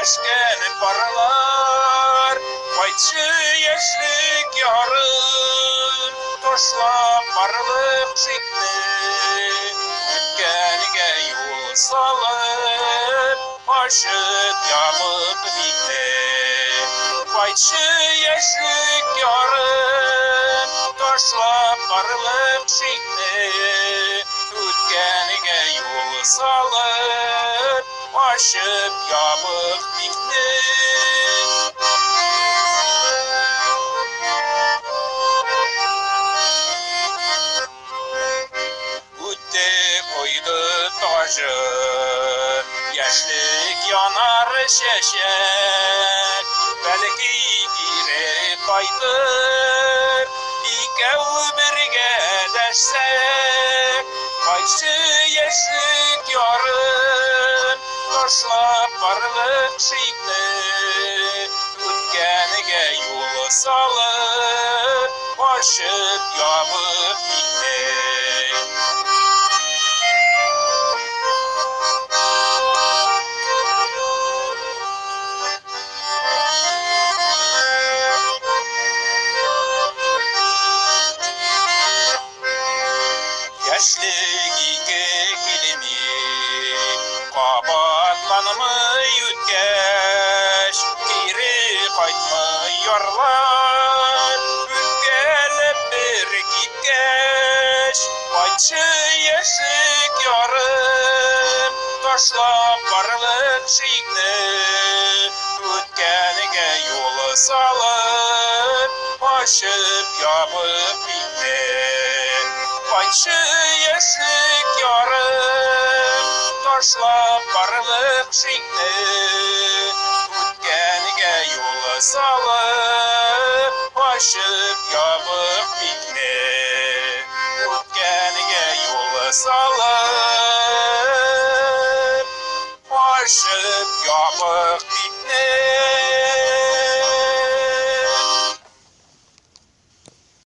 дәшкән барлар, кайтшы яшьлек ярым, ташлап барлык шикне, үткәнгә юл салып, ачып ябып битне. Кайтшы яшьлек ярым, ташлап барлык шикне, үткәнгә юл салып, ачып ябып битне. Үтте койды тажын, яшьлек янар чәчәк, бәлки кире кайтыр, икәү бергә дәшсәк. Кайтшы яшьлек ярым, ташлап барлык шикне, үткәнгә юл салып, ачып ябып битне. Яшьлек ике килеми, кабатланмый үткәч, кире кайтмый ярлар, үткәлеп бер киткәч. Кайтшы яшьлек ярым, ташлап барлык шикне, үткәнгә юл салып, ачып ябып битне. Кайтшы яшьлек ярым, ташлап барлык шикне, үткәнгә юл салып, ачып ябып битне. Үткәнгә юл салып, ачып ябып битне.